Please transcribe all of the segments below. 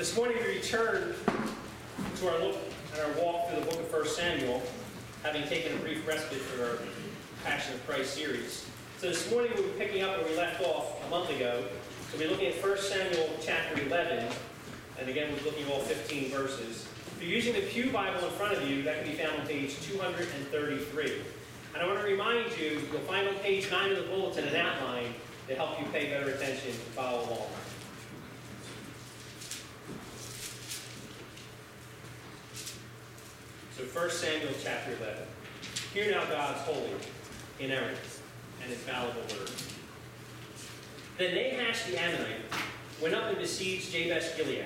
This morning we return to our look and our walk through the book of 1 Samuel, having taken a brief respite for our Passion of Christ series. So this morning we'll be picking up where we left off a month ago. So we'll be looking at 1 Samuel chapter 11, and again we're looking at all 15 verses. If you're using the Pew Bible in front of you, that can be found on page 233. And I want to remind you, you'll find on page 9 of the bulletin an outline to help you pay better attention and follow along. So 1 Samuel chapter 11. Hear now God's holy, inerrant, and infallible word. Then Nahash the Ammonite went up and besieged Jabesh Gilead.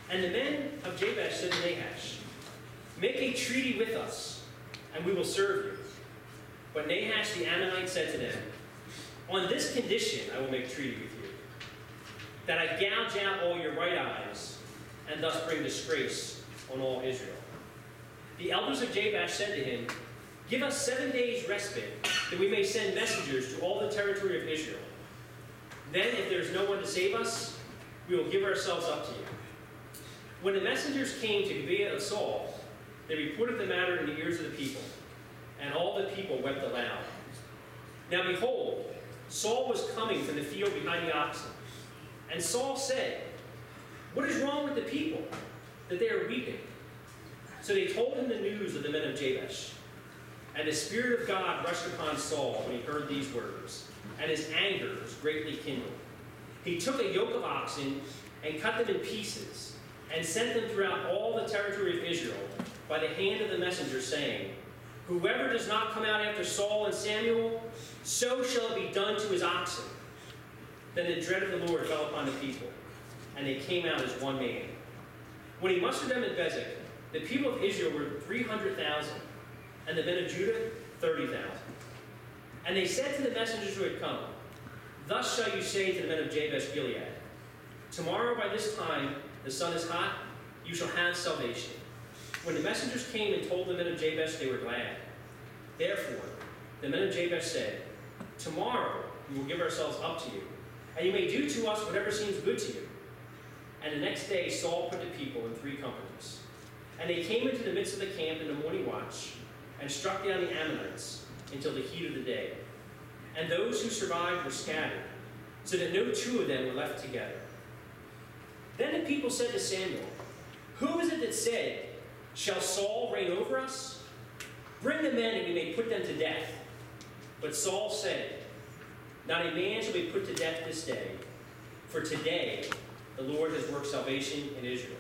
And the men of Jabesh said to Nahash, "Make a treaty with us, and we will serve you." But Nahash the Ammonite said to them, "On this condition I will make treaty with you, that I gouge out all your right eyes, and thus bring disgrace on all Israel." The elders of Jabesh said to him, "Give us 7 days' respite, that we may send messengers to all the territory of Israel. Then, if there is no one to save us, we will give ourselves up to you." When the messengers came to Gibeah of Saul, they reported the matter in the ears of the people, and all the people wept aloud. Now behold, Saul was coming from the field behind the oxen. And Saul said, "What is wrong with the people, that they are weeping?" So they told him the news of the men of Jabesh. And the Spirit of God rushed upon Saul when he heard these words, and his anger was greatly kindled. He took a yoke of oxen and cut them in pieces, and sent them throughout all the territory of Israel by the hand of the messenger, saying, "Whoever does not come out after Saul and Samuel, so shall it be done to his oxen." Then the dread of the Lord fell upon the people, and they came out as one man. When he mustered them at Bezek, the people of Israel were 300,000, and the men of Judah 30,000. And they said to the messengers who had come, "Thus shall you say to the men of Jabesh Gilead, tomorrow by this time the sun is hot, you shall have salvation." When the messengers came and told the men of Jabesh, they were glad. Therefore the men of Jabesh said, "Tomorrow we will give ourselves up to you, and you may do to us whatever seems good to you." And the next day Saul put the people in 3 companies. And they came into the midst of the camp in the morning watch, and struck down the Ammonites until the heat of the day. And those who survived were scattered, so that no 2 of them were left together. Then the people said to Samuel, "Who is it that said, 'Shall Saul reign over us?' Bring the men, and we may put them to death." But Saul said, "Not a man shall be put to death this day, for today the Lord has worked salvation in Israel."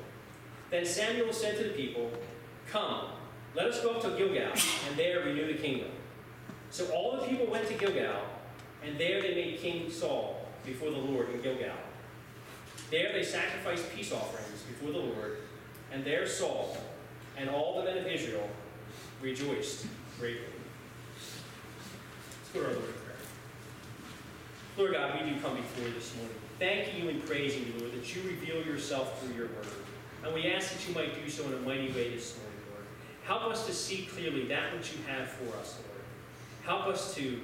Then Samuel said to the people, "Come, let us go up to Gilgal, and there renew the kingdom." So all the people went to Gilgal, and there they made King Saul before the Lord in Gilgal. There they sacrificed peace offerings before the Lord, and there Saul and all the men of Israel rejoiced greatly. Let's go to our Lord in prayer. Lord God, we do come before you this morning, thanking you and praising you, Lord, that you reveal yourself through your word. And we ask that you might do so in a mighty way this morning, Lord. Help us to see clearly that which you have for us, Lord. Help us to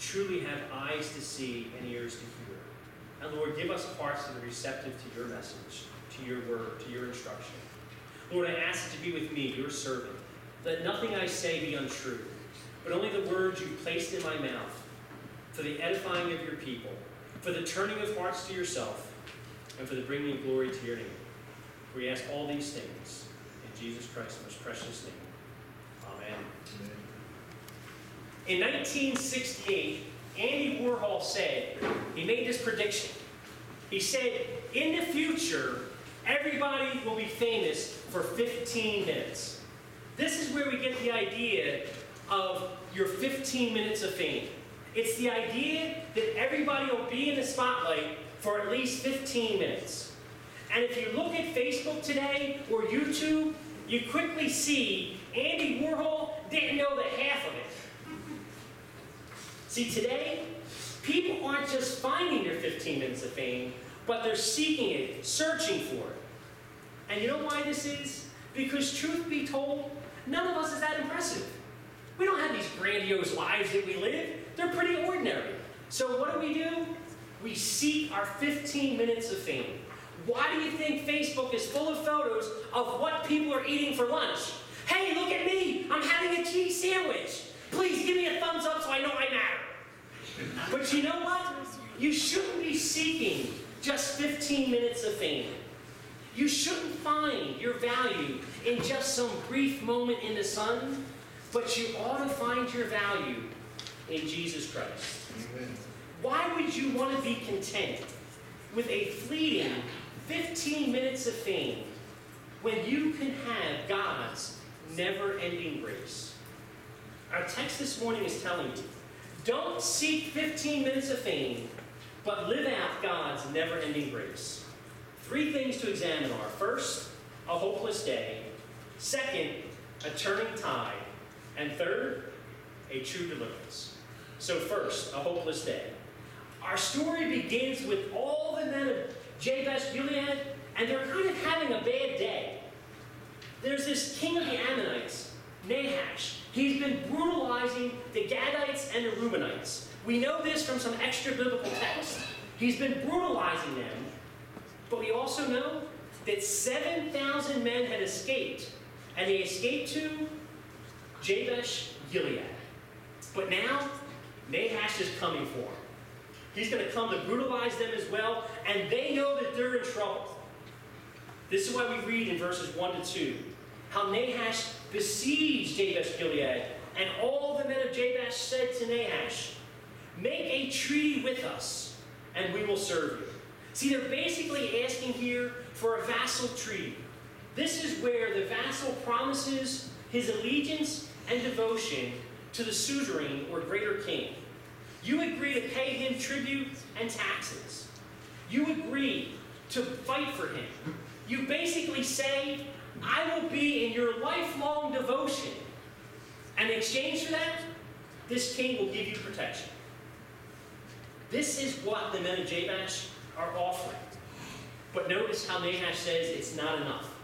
truly have eyes to see and ears to hear. And Lord, give us hearts that are receptive to your message, to your word, to your instruction. Lord, I ask that you be with me, your servant. Let nothing I say be untrue, but only the words you placed in my mouth, for the edifying of your people, for the turning of hearts to yourself, and for the bringing of glory to your name. We ask all these things in Jesus Christ's most precious name. Amen. In 1968, Andy Warhol said, he made this prediction. He said, in the future, everybody will be famous for 15 minutes. This is where we get the idea of your 15 minutes of fame. It's the idea that everybody will be in the spotlight for at least 15 minutes. And if you look at Facebook today or YouTube, you quickly see Andy Warhol didn't know the half of it. See, today, people aren't just finding their 15 minutes of fame, but they're seeking it, searching for it. And you know why this is? Because truth be told, none of us is that impressive. We don't have these grandiose lives that we live. They're pretty ordinary. So what do? We seek our 15 minutes of fame. Why do you think Facebook is full of photos of what people are eating for lunch? Hey, look at me! I'm having a cheese sandwich! Please give me a thumbs up so I know I matter. But you know what? You shouldn't be seeking just 15 minutes of fame. You shouldn't find your value in just some brief moment in the sun, but you ought to find your value in Jesus Christ. Amen. Why would you want to be content with a fleeting 15 minutes of fame when you can have God's never-ending grace? Our text this morning is telling you, don't seek 15 minutes of fame, but live out God's never-ending grace. 3 things to examine are, first, a hopeless day. Second, a turning tide. And third, a true deliverance. So first, a hopeless day. Our story begins with all the men of Jabesh Gilead, and they're kind of having a bad day. There's this king of the Ammonites, Nahash. He's been brutalizing the Gadites and the Reubenites. We know this from some extra biblical text. He's been brutalizing them, but we also know that 7,000 men had escaped, and they escaped to Jabesh Gilead. But now, Nahash is coming for them. He's going to come to brutalize them as well, and they know that they're in trouble. This is why we read in verses 1 to 2, how Nahash besieged Jabesh Gilead, and all the men of Jabesh said to Nahash, "Make a treaty with us, and we will serve you." See, they're basically asking here for a vassal treaty. This is where the vassal promises his allegiance and devotion to the suzerain or greater king. You agree to pay him tribute and taxes. You agree to fight for him. You basically say, I will be in your lifelong devotion. And in exchange for that, this king will give you protection. This is what the men of Jabesh are offering. But notice how Nahash says it's not enough.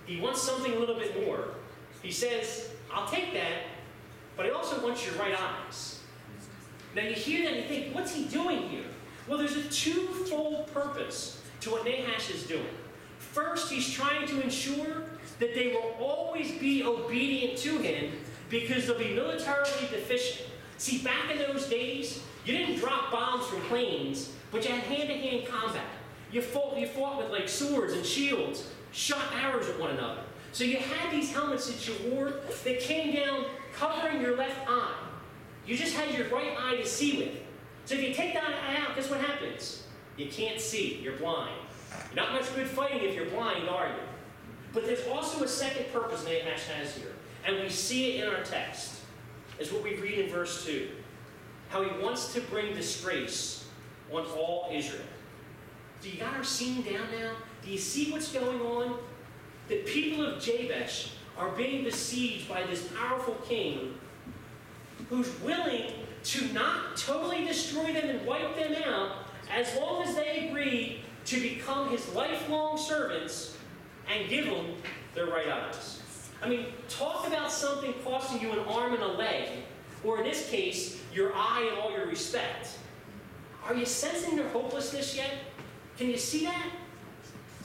He wants something a little bit more. He says, I'll take that, but I also want your right eyes. Now you hear that and you think, what's he doing here? Well, there's a twofold purpose to what Nahash is doing. First, he's trying to ensure that they will always be obedient to him because they'll be militarily deficient. See, back in those days, you didn't drop bombs from planes, but you had hand-to-hand combat. You fought with like swords and shields, shot arrows at one another. So you had these helmets that you wore that came down covering your left eye. You just had your right eye to see with. So if you take that eye out, guess what happens? You can't see. You're blind. You're not much good fighting if you're blind, are you? But there's also a second purpose Nahash has here, and we see it in our text. It's what we read in verse 2. How he wants to bring disgrace on all Israel. Do you got our scene down now? Do you see what's going on? The people of Jabesh are being besieged by this powerful king who's willing to not totally destroy them and wipe them out as long as they agree to become his lifelong servants and give them their right eyes. I mean, talk about something costing you an arm and a leg, or in this case, your eye and all your respect. Are you sensing their hopelessness yet? Can you see that?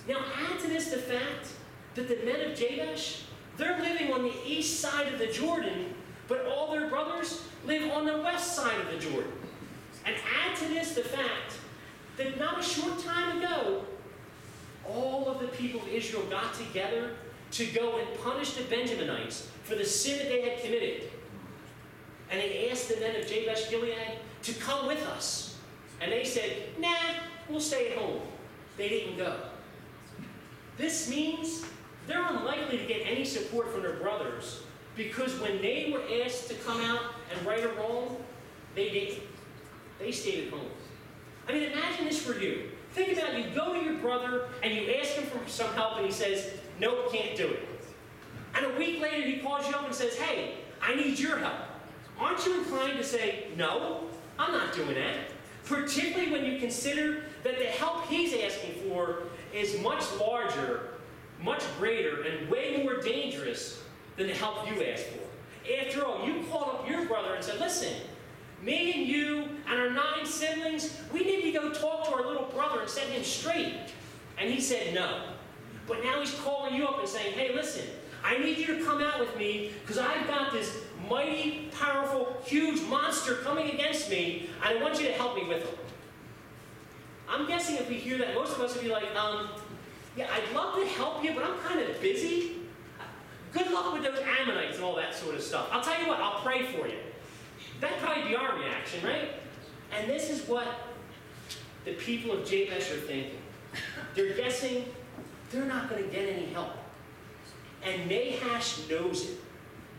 Now add to this the fact that the men of Jabesh, they're living on the east side of the Jordan, but all their brothers live on the west side of the Jordan. And add to this the fact that not a short time ago, all of the people of Israel got together to go and punish the Benjaminites for the sin that they had committed. And they asked the men of Jabesh Gilead to come with us. And they said, nah, we'll stay at home. They didn't go. This means they're unlikely to get any support from their brothers because when they were asked to come out and right a wrong, they didn't. They stayed at home. I mean, imagine this for you. Think about it. You go to your brother and you ask him for some help and he says, nope, can't do it. And a week later he calls you up and says, hey, I need your help. Aren't you inclined to say, no, I'm not doing that? Particularly when you consider that the help he's asking for is much larger, much greater, and way more dangerous than the help you asked for. After all, you called up your brother and said, listen, me and you and our 9 siblings, we need to go talk to our little brother and set him straight. And he said no. But now he's calling you up and saying, hey, listen, I need you to come out with me because I've got this mighty, powerful, huge monster coming against me, and I want you to help me with him. I'm guessing if we hear that, most of us would be like, yeah, I'd love to help you, but I'm kind of busy. Good luck with those Ammonites and all that sort of stuff. I'll tell you what, I'll pray for you. That'd probably be our reaction, right? And this is what the people of Jabesh are thinking. They're guessing they're not going to get any help. And Nahash knows it.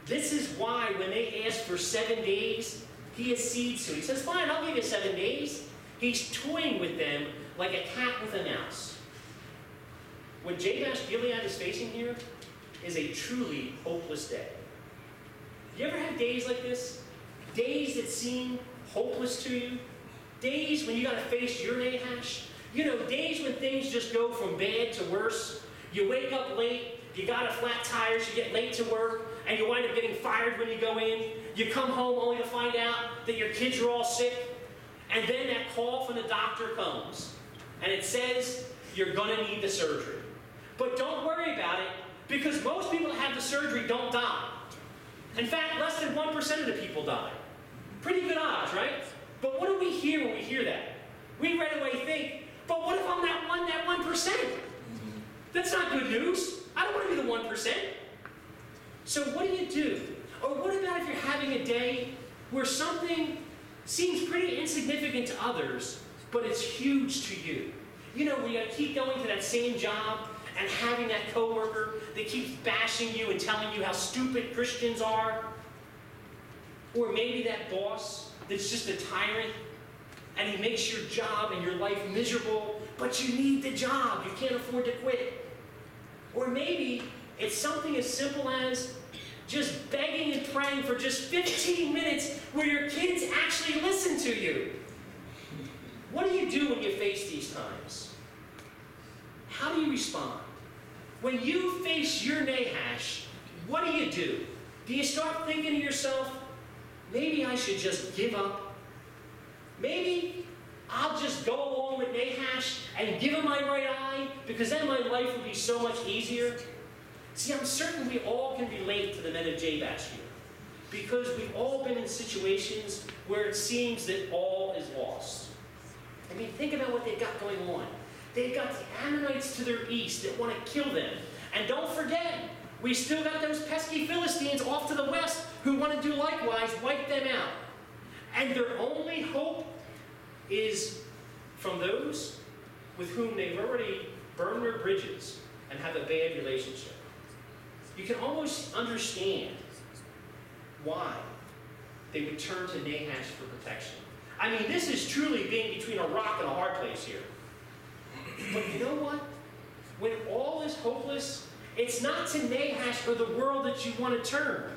This is why when they ask for 7 days, he accedes to it. He says, fine, I'll give you 7 days. He's toying with them like a cat with a mouse. What Jabesh Gilead is facing here is a truly hopeless day. You ever have days like this? Days that seem hopeless to you? Days when you got to face your Nahash? You know, days when things just go from bad to worse. You wake up late, you got a flat tires, you get late to work, and you wind up getting fired when you go in. You come home only to find out that your kids are all sick. And then that call from the doctor comes. And it says, you're going to need the surgery. But don't worry about it, because most people that have the surgery don't die. In fact, less than 1% of the people die. Pretty good odds, right? But what do we hear when we hear that? We right away think, but what if I'm that 1%? That's not good news. I don't want to be the 1%. So what do? Or what about if you're having a day where something seems pretty insignificant to others, but it's huge to you? You know, where you keep going to that same job and having that coworker that keeps bashing you and telling you how stupid Christians are. Or maybe that boss that's just a tyrant and he makes your job and your life miserable, but you need the job. You can't afford to quit. Or maybe it's something as simple as just begging and praying for just 15 minutes where your kids actually listen to you. What do you do when you face these times? How do you respond? When you face your Nahash, what do? Do you start thinking to yourself, maybe I should just give up? Maybe I'll just go along with Nahash and give him my right eye because then my life will be so much easier? See, I'm certain we all can relate to the men of Jabesh here because we've all been in situations where it seems that all is lost. I mean, think about what they've got going on. They've got the Ammonites to their east that want to kill them. And don't forget, we still got those pesky Philistines off to the west who want to do likewise, wipe them out. And their only hope is from those with whom they've already burned their bridges and have a bad relationship. You can almost understand why they would turn to Nahash for protection. I mean, this is truly being between a rock and a hard place here. But you know what? When all is hopeless, it's not to Nahash or the world that you want to turn,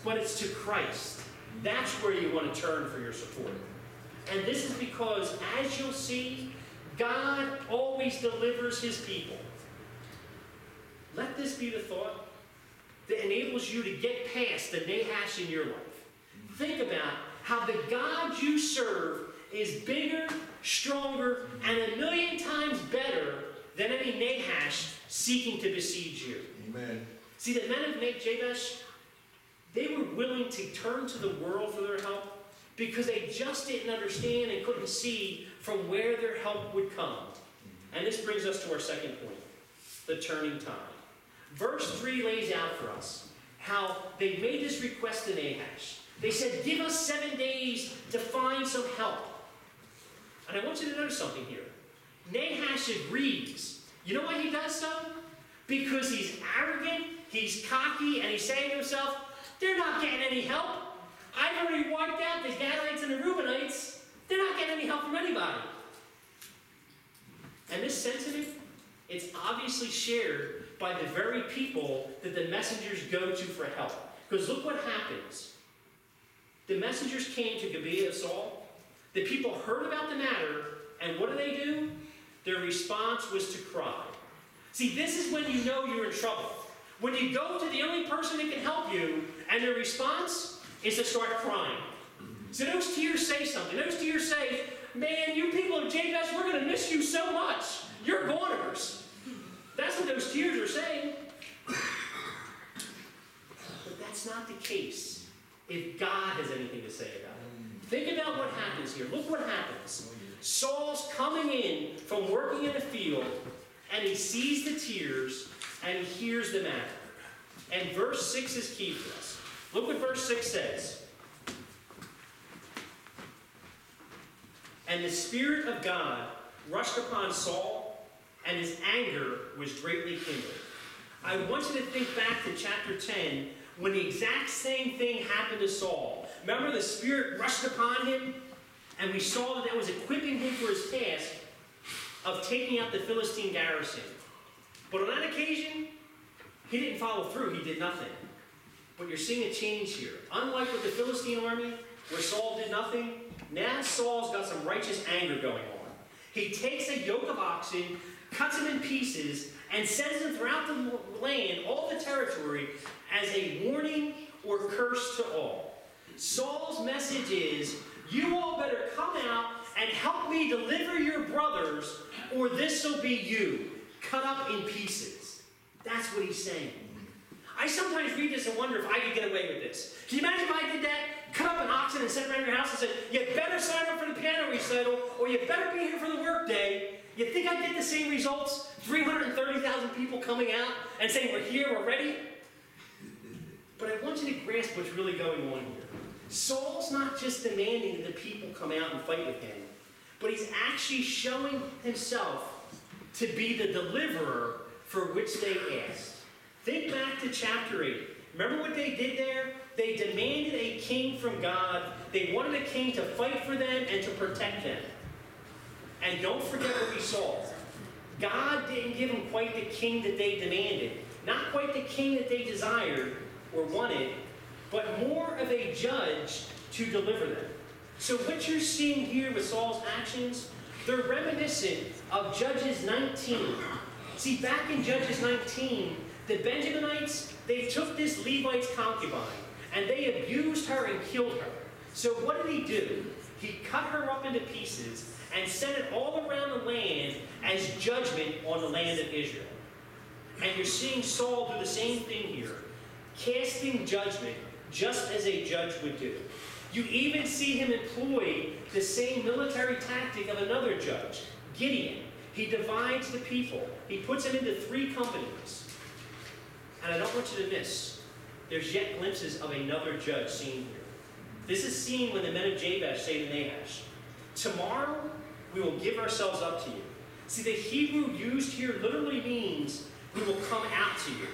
but it's to Christ. That's where you want to turn for your support. And this is because, as you'll see, God always delivers his people. Let this be the thought that enables you to get past the Nahash in your life. Think about how the God you serve is bigger, stronger, and 1,000,000 times better than any Nahash seeking to besiege you. Amen. See, the men of Jabesh, they were willing to turn to the world for their help because they just didn't understand and couldn't see from where their help would come. And this brings us to our second point, the turning tide. Verse 3 lays out for us how they made this request to Nahash. They said, give us 7 days to find some help. And I want you to notice something here. Nahash agrees. You know why he does so? Because he's arrogant, he's cocky, and he's saying to himself, they're not getting any help. I've already wiped out the Gadites and the Reubenites. They're not getting any help from anybody. And this sentiment, it's obviously shared by the very people that the messengers go to for help. Because look what happens. The messengers came to Gibeah of Saul. The people heard about the matter, and what do? Their response was to cry. See, this is when you know you're in trouble. When you go to the only person that can help you, and their response is to start crying. So those tears say something. Those tears say, Man, you people of Jabez, we're going to miss you so much. You're goners. That's what those tears are saying. But that's not the case if God has anything to say about it. Think about what happens here. Look what happens. Saul's coming in from working in the field, and he sees the tears, and he hears the matter. And verse 6 is key for us. Look what verse 6 says. And the Spirit of God rushed upon Saul, and his anger was greatly kindled. I want you to think back to chapter 10, when the exact same thing happened to Saul. Remember, the Spirit rushed upon him, and we saw that was equipping him for his task of taking out the Philistine garrison. But on that occasion, he didn't follow through. He did nothing. But you're seeing a change here. Unlike with the Philistine army, where Saul did nothing, now Saul's got some righteous anger going on. He takes a yoke of oxen, cuts them in pieces, and sends them throughout the land, all the territory, as a warning or curse to all. Saul's message is, you all better come out and help me deliver your brothers, or this will be you, cut up in pieces. That's what he's saying. I sometimes read this and wonder if I could get away with this. Can you imagine if I did that? Cut up an oxen and sent it around your house and said, you better sign up for the piano recital, or you better be here for the work day. You think I'd get the same results? 330,000 people coming out and saying, we're here, we're ready? But I want you to grasp what's really going on here. Saul's not just demanding that the people come out and fight with him, but he's actually showing himself to be the deliverer for which they asked. Think back to chapter 8. Remember what they did there? They demanded a king from God. They wanted a king to fight for them and to protect them. And don't forget what we saw. God didn't give them quite the king that they demanded. Not quite the king that they desired or wanted, but more of a judge to deliver them. So what you're seeing here with Saul's actions, they're reminiscent of Judges 19. See, back in Judges 19, the Benjaminites, they took this Levite's concubine, and they abused her and killed her. So what did he do? He cut her up into pieces and sent it all around the land as judgment on the land of Israel. And you're seeing Saul do the same thing here, casting judgment just as a judge would do. You even see him employ the same military tactic of another judge, Gideon. He divides the people. He puts them into 3 companies. And I don't want you to miss, there's yet glimpses of another judge seen here. This is seen when the men of Jabez say to Nahash, tomorrow we will give ourselves up to you. See, the Hebrew used here literally means we will come out to you.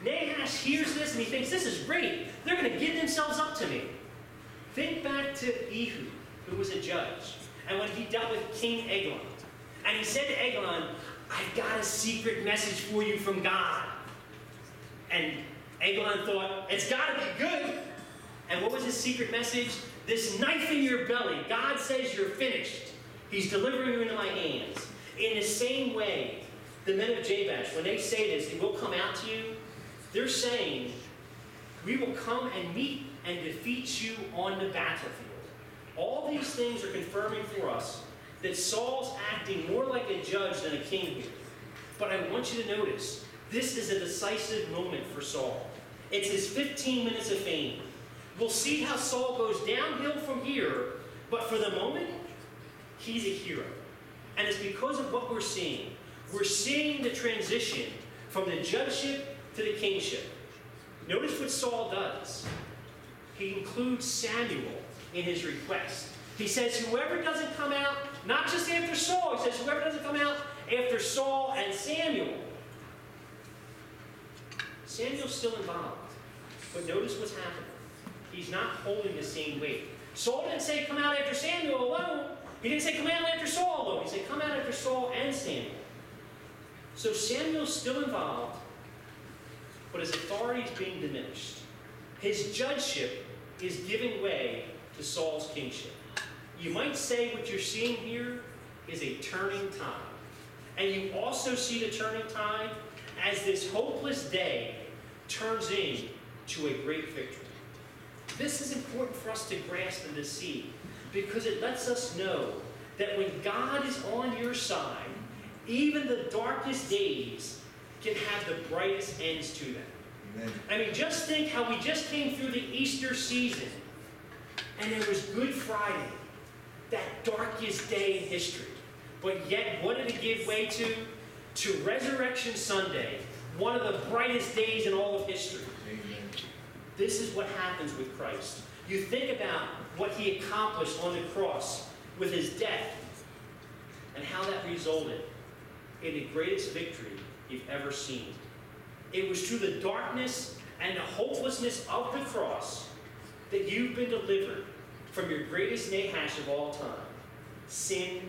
Nahash hears this and he thinks, this is great. They're going to give themselves up to me. Think back to Ehud, who was a judge, and when he dealt with King Eglon. And he said to Eglon, I've got a secret message for you from God. And Eglon thought, it's got to be good. And what was his secret message? This knife in your belly. God says you're finished. He's delivering you into my hands. In the same way, the men of Jabesh, when they say this, we'll come out to you, they're saying, we will come and meet and defeat you on the battlefield. All these things are confirming for us that Saul's acting more like a judge than a king here. But I want you to notice, this is a decisive moment for Saul. It's his 15 minutes of fame. We'll see how Saul goes downhill from here, but for the moment, he's a hero. And it's because of what we're seeing. We're seeing the transition from the judgeship to the kingship. Notice what Saul does. He includes Samuel in his request. He says, whoever doesn't come out, not just after Saul, he says, whoever doesn't come out after Saul and Samuel. Samuel's still involved. But notice what's happening. He's not holding the same weight. Saul didn't say, come out after Samuel alone. He didn't say, come out after Saul alone. He said, come out after Saul and Samuel. So Samuel's still involved, but his authority is being diminished. His judgeship is giving way to Saul's kingship. You might say what you're seeing here is a turning tide. And you also see the turning tide as this hopeless day turns into a great victory. This is important for us to grasp and to see, because it lets us know that when God is on your side, even the darkest days can have the brightest ends to them. Amen. I mean, just think how we just came through the Easter season, and there was Good Friday, that darkest day in history. But yet, what did it give way to? To Resurrection Sunday, one of the brightest days in all of history. Amen. This is what happens with Christ. You think about what he accomplished on the cross with his death and how that resulted in the greatest victory you've ever seen. It was through the darkness and the hopelessness of the cross that you've been delivered from your greatest Nahash of all time, sin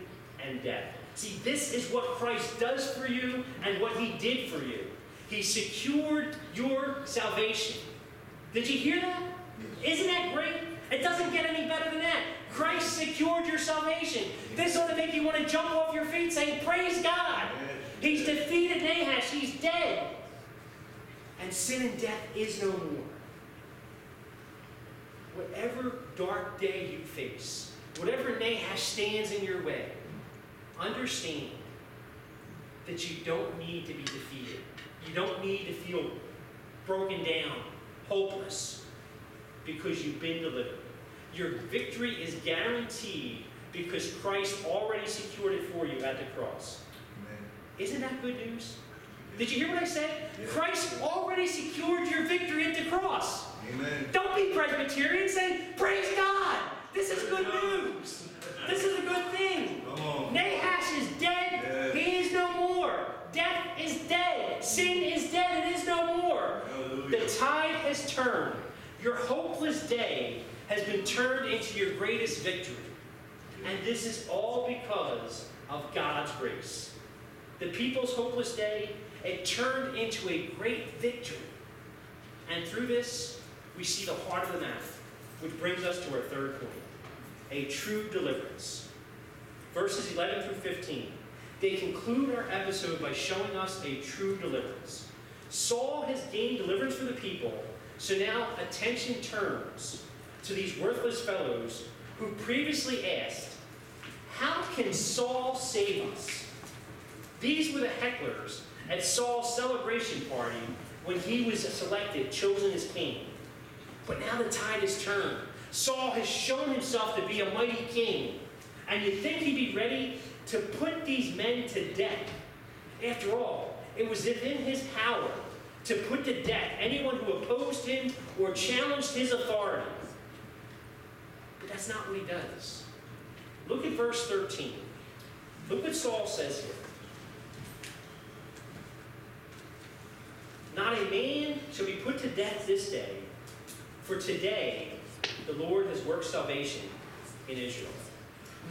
and death. See, this is what Christ does for you and what he did for you. He secured your salvation. Did you hear that? Isn't that great? It doesn't get any better than that. Christ secured your salvation. This ought to make you want to jump off your feet saying, praise God. He's defeated Nahash. He's dead. And sin and death is no more. Whatever dark day you face, whatever Nahash stands in your way, understand that you don't need to be defeated. You don't need to feel broken down, hopeless, because you've been delivered. Your victory is guaranteed because Christ already secured it for you at the cross. Amen. Isn't that good news? Did you hear what I said? Yeah. Christ already secured your victory at the cross. Amen. Don't be Presbyterian. Say, praise God. This is good news. This is a good thing. Nahash is dead. Yes. He is no more. Death is dead. Sin is dead. It is no more. Hallelujah. The tide has turned. Your hopeless day has been turned into your greatest victory. And this is all because of God's grace. The people's hopeless day, it turned into a great victory. And through this, we see the heart of the matter, which brings us to our third point, a true deliverance. Verses 11 through 15. They conclude our episode by showing us a true deliverance. Saul has gained deliverance for the people, so now attention turns to these worthless fellows who previously asked, how can Saul save us? These were the hecklers at Saul's celebration party when he was selected, chosen as king. But now the tide has turned. Saul has shown himself to be a mighty king. And you'd think he'd be ready to put these men to death. After all, it was within his power to put to death anyone who opposed him or challenged his authority. But that's not what he does. Look at verse 13. Look what Saul says here. Not a man shall be put to death this day, for today the Lord has worked salvation in Israel.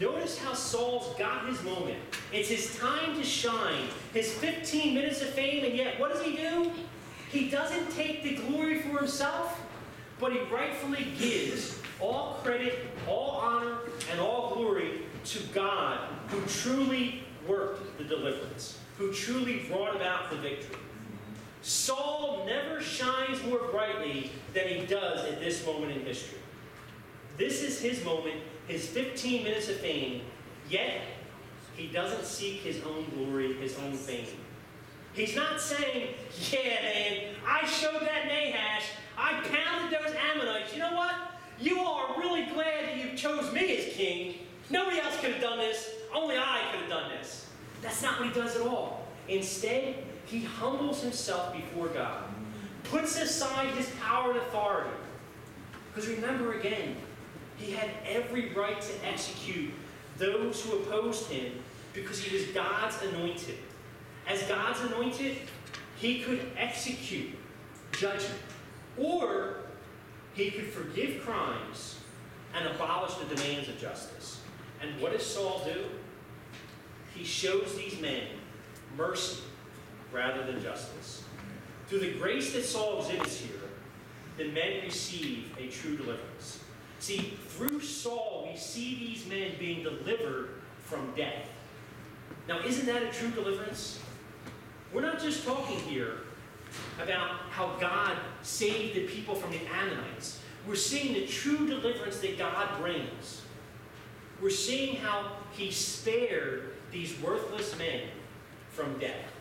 Notice how Saul's got his moment. It's his time to shine, his 15 minutes of fame, and yet what does he do? He doesn't take the glory for himself, but he rightfully gives all credit, all honor, and all glory to God, who truly worked the deliverance, who truly brought about the victory. Saul never shines more brightly than he does at this moment in history. This is his moment, his 15 minutes of fame, yet he doesn't seek his own glory, his own fame. He's not saying, yeah, man, I showed that Nahash, I pounded those Ammonites. You know what? You all are really glad that you chose me as king. Nobody else could have done this. Only I could have done this. That's not what he does at all. Instead, he humbles himself before God, puts aside his power and authority. Because remember again, he had every right to execute those who opposed him because he was God's anointed. As God's anointed, he could execute judgment. Or he could forgive crimes and abolish the demands of justice. And what does Saul do? He shows these men mercy rather than justice. Through the grace that Saul exhibits here, the men receive a true deliverance. See, through Saul, we see these men being delivered from death. Now, isn't that a true deliverance? We're not just talking here about how God saved the people from the Ammonites. We're seeing the true deliverance that God brings. we're seeing how he spared these worthless men from death.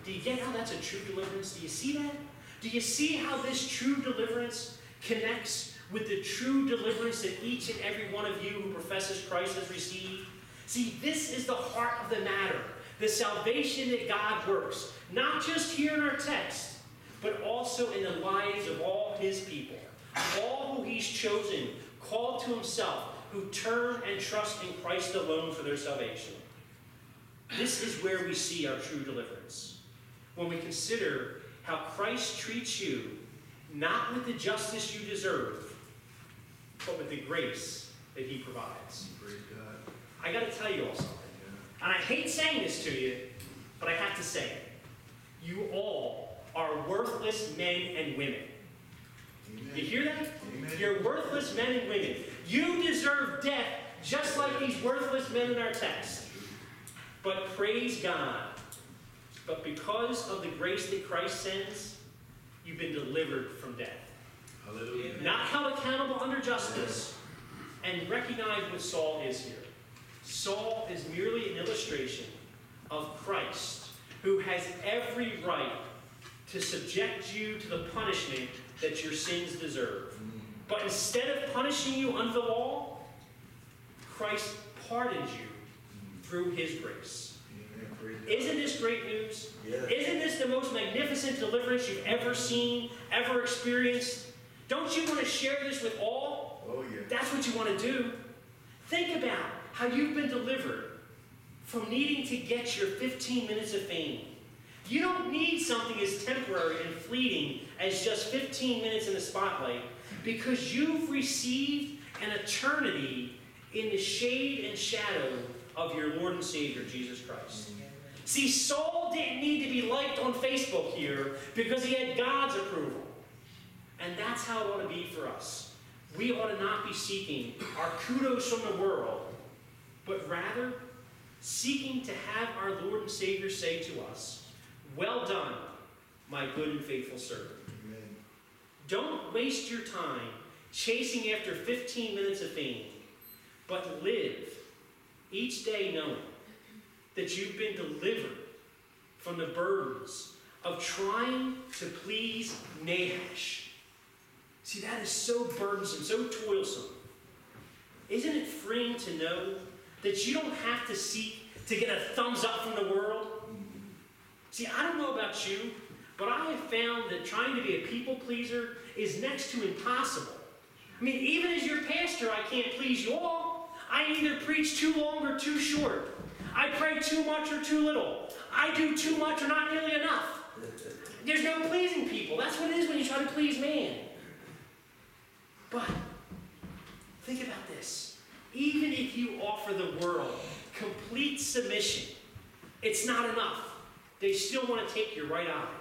Do you get how that's a true deliverance? Do you see that? Do you see how this true deliverance connects with the true deliverance that each and every one of you who professes Christ has received? See, this is the heart of the matter. The salvation that God works, not just here in our text, but also in the lives of all his people. All who he's chosen, called to himself, who turn and trust in Christ alone for their salvation. This is where we see our true deliverance. When we consider how Christ treats you, not with the justice you deserve, but with the grace that he provides. I got to tell you all something. And I hate saying this to you, but I have to say it. You all are worthless men and women. Amen. You hear that? Amen. You're worthless men and women. You deserve death just like these worthless men in our text. But praise God. But because of the grace that Christ sends, you've been delivered from death. Hallelujah. Not held accountable under justice. And recognize what Saul is here. Saul is merely an illustration of Christ, who has every right to subject you to the punishment that your sins deserve. But instead of punishing you under the law, Christ pardons you through his grace. Isn't this great news? Yes. Isn't this the most magnificent deliverance you've ever seen, ever experienced? Don't you want to share this with all? Oh, yeah. That's what you want to do. Think about how you've been delivered from needing to get your 15 minutes of fame. You don't need something as temporary and fleeting as just 15 minutes in the spotlight, because you've received an eternity in the shade and shadow of your Lord and Savior, Jesus Christ. See, Saul didn't need to be liked on Facebook here because he had God's approval. And that's how it ought to be for us. We ought to not be seeking our kudos from the world, but rather seeking to have our Lord and Savior say to us, "Well done, my good and faithful servant." Amen. Don't waste your time chasing after 15 minutes of fame, but live each day knowing that you've been delivered from the burdens of trying to please Nahash. See, that is so burdensome, so toilsome. Isn't it freeing to know that you don't have to seek to get a thumbs up from the world? See, I don't know about you, but I have found that trying to be a people pleaser is next to impossible. I mean, even as your pastor, I can't please you all. I either preach too long or too short. I pray too much or too little. I do too much or not nearly enough. There's no pleasing people. That's what it is when you try to please man. But think about this. Even if you offer the world complete submission, it's not enough. They still want to take your right eye.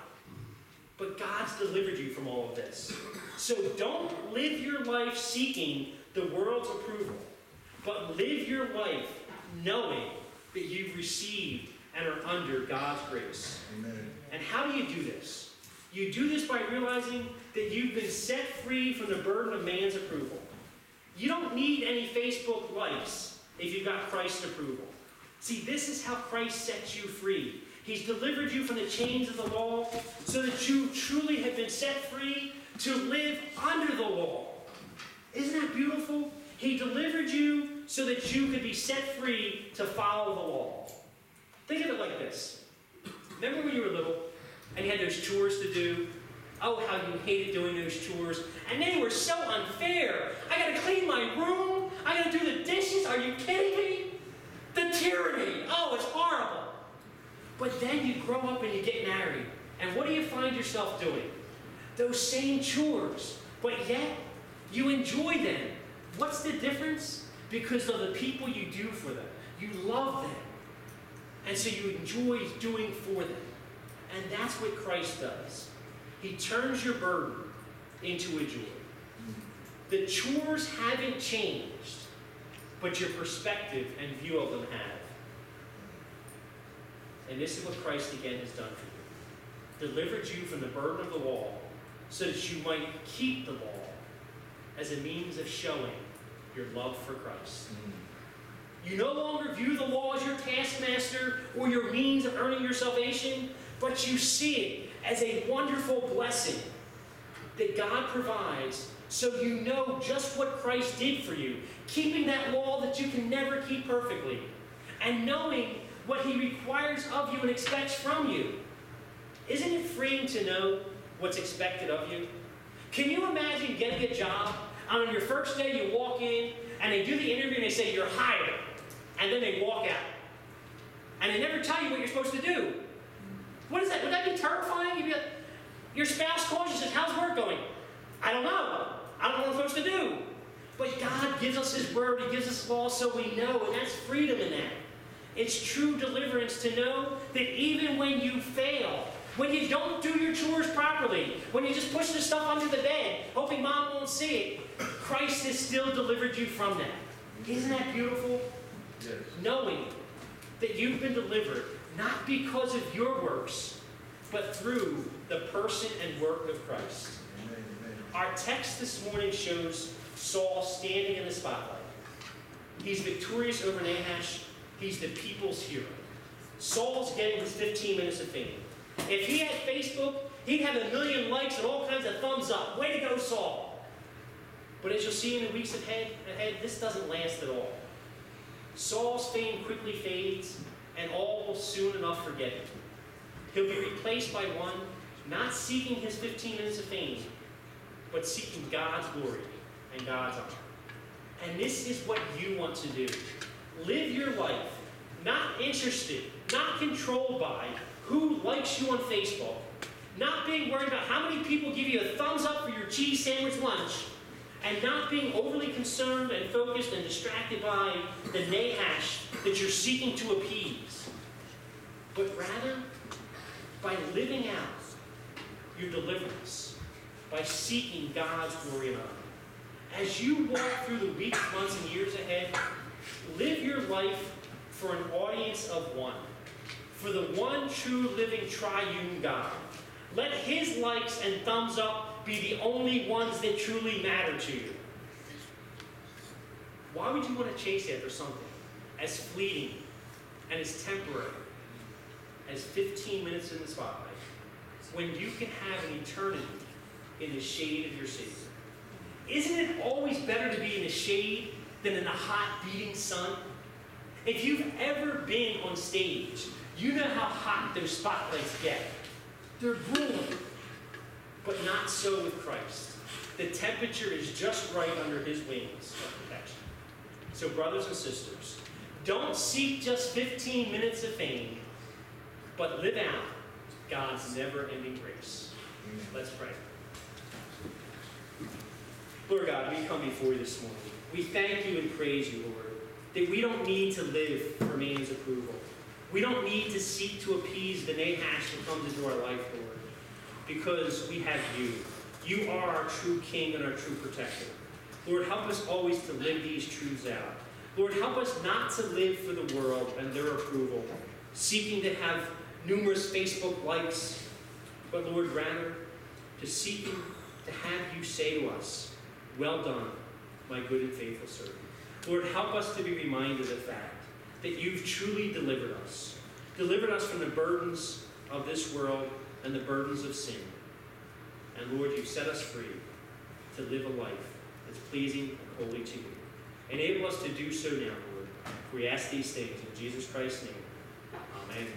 But God's delivered you from all of this. So don't live your life seeking the world's approval, but live your life knowing that you've received and are under God's grace. Amen. And how do you do this? You do this by realizing that you've been set free from the burden of man's approval. You don't need any Facebook likes if you've got Christ's approval. See, this is how Christ sets you free. He's delivered you from the chains of the law so that you truly have been set free to live under the law. Isn't that beautiful? He delivered you so that you could be set free to follow the law. Think of it like this. Remember when you were little and you had those chores to do? Oh, how you hated doing those chores. And they were so unfair. I got to clean my room. I got to do the dishes. Are you kidding me? The tyranny. Oh, it's horrible. But then you grow up and you get married. And what do you find yourself doing? Those same chores. But yet, you enjoy them. What's the difference? Because of the people you do for them. You love them. And so you enjoy doing for them. And that's what Christ does. He turns your burden into a joy. The chores haven't changed, but your perspective and view of them have. And this is what Christ again has done for you. Delivered you from the burden of the law so that you might keep the law as a means of showing your love for Christ. You no longer view the law as your taskmaster or your means of earning your salvation, but you see it as a wonderful blessing that God provides so you know just what Christ did for you, keeping that law that you can never keep perfectly, and knowing what he requires of you and expects from you. Isn't it freeing to know what's expected of you? Can you imagine getting a job, and on your first day you walk in, and they do the interview and they say, you're hired, and then they walk out. And they never tell you what you're supposed to do. What is that? Would that be terrifying? You'd be like, your spouse calls you and says, how's work going? I don't know. I don't know what I'm supposed to do. But God gives us his word, he gives us law so we know, and that's freedom in that. It's true deliverance to know that even when you fail, when you don't do your chores properly, when you just push the stuff under the bed, hoping mom won't see it, Christ has still delivered you from that. Isn't that beautiful? Yes. Knowing that you've been delivered, not because of your works, but through the person and work of Christ. Amen. Our text this morning shows Saul standing in the spotlight. He's victorious over Nahash. He's the people's hero. Saul's getting his 15 minutes of fame. If he had Facebook, he'd have 1 million likes and all kinds of thumbs up. Way to go, Saul. But as you'll see in the weeks ahead, this doesn't last at all. Saul's fame quickly fades, and all will soon enough forget him. He'll be replaced by one not seeking his 15 minutes of fame, but seeking God's glory and God's honor. And this is what you want to do. Live your life not interested, not controlled by who likes you on Facebook, not being worried about how many people give you a thumbs up for your cheese sandwich lunch, and not being overly concerned and focused and distracted by the Nahash that you're seeking to appease, but rather by living out your deliverance, by seeking God's glory and honor. As you walk through the weeks, months, and years ahead, live your life for an audience of one, for the one true living triune God. Let his likes and thumbs up be the only ones that truly matter to you. Why would you want to chase after something as fleeting and as temporary as 15 minutes in the spotlight when you can have an eternity in the shade of your Savior? Isn't it always better to be in the shade than in the hot beating sun? If you've ever been on stage, you know how hot those spotlights get. They're grueling. But not so with Christ. The temperature is just right under his wings of protection. So brothers and sisters, don't seek just 15 minutes of fame, but live out God's never-ending grace. Let's pray. Lord God, we come before you this morning. We thank you and praise you, Lord, that we don't need to live for man's approval. We don't need to seek to appease the Nahash that comes into our life, Lord, because we have you. You are our true King and our true protector. Lord, help us always to live these truths out. Lord, help us not to live for the world and their approval, seeking to have numerous Facebook likes, but Lord, rather to seeking to have you say to us, well done, my good and faithful servant. Lord, help us to be reminded of the fact that you've truly delivered us from the burdens of this world and the burdens of sin. And Lord, you've set us free to live a life that's pleasing and holy to you. Enable us to do so now, Lord. We ask these things in Jesus Christ's name. Amen.